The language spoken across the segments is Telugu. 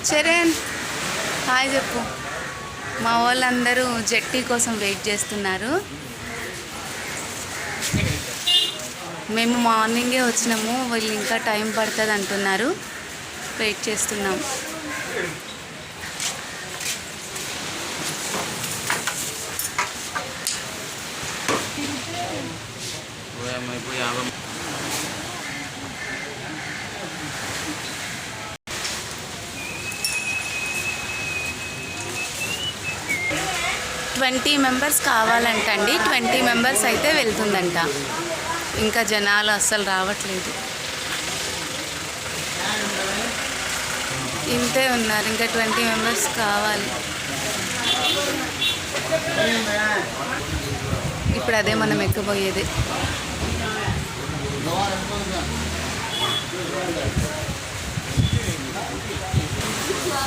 చరణ్ హాయ్ చెప్పు. మా వాళ్ళందరూ జెట్టి కోసం వెయిట్ చేస్తున్నారు. మేము మార్నింగే వచ్చినాము, వాళ్ళు ఇంకా టైం పడుతుంది అంటున్నారు. వెయిట్ చేస్తున్నాం. ఇప్పుడు 20 మెంబర్స్ కావాలంటండి. 20 మెంబర్స్ అయితే వెళ్తుందంట. ఇంకా జనాలు అస్సలు రావట్లేదు, ఇంతే ఉన్నారు. ఇంకా 20 మెంబర్స్ కావాలి. ఇప్పుడు అదే మనం ఎక్కబోయేది.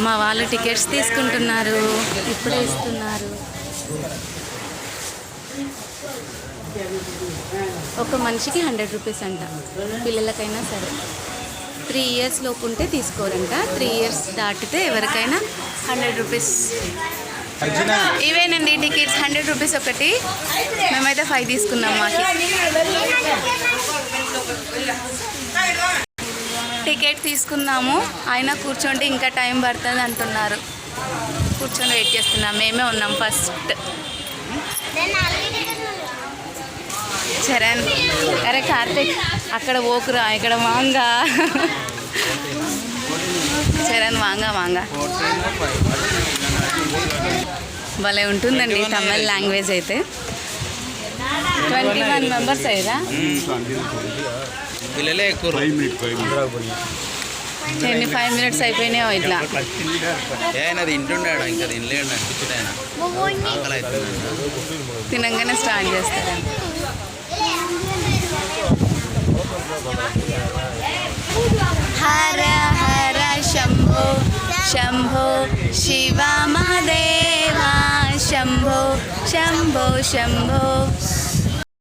మా వాళ్ళు టికెట్స్ తీసుకుంటున్నారు, ఇప్పుడే ఇస్తున్నారు. ఒక మనిషికి 100 రూపీస్ అంట. పిల్లలకైనా సరే 3 ఇయర్స్ లోపు ఉంటే తీసుకోరంట. 3 ఇయర్స్ దాటితే ఎవరికైనా 100 రూపీస్. ఇవేనండి టికెట్స్, 100 రూపీస్ ఒకటి. మేమైతే 5 తీసుకున్నాం. మాకి టికెట్ తీసుకున్నాము. అయినా కూర్చోండి, ఇంకా టైం పడుతుంది అంటున్నారు. కూర్చొని వెయిట్ చేస్తున్నాం. మేమే ఉన్నాం ఫస్ట్. చరణ్ అరే కార్తిక్ అక్కడ ఓకురా, ఇక్కడ వాంగా. చరణ్ వాంగా వాంగా భలే ఉంటుందండి తమిళ లాంగ్వేజ్ అయితే. 21 మెంబర్స్ అయ్యారా? పిల్లలే ఎక్కువ. 5 మినిట్స్ అయిపోయినాయో ఇట్లా. ఏమైనా తింటుండాడు, ఇంకా తినలేడు అనిపించడు. ఆయన ఆకలి అవుతుందంట. తినంగానే స్టార్ట్ చేస్తారు. హర హర శంభో శంభో శివ మహాదేవ శంభో శంభో శంభో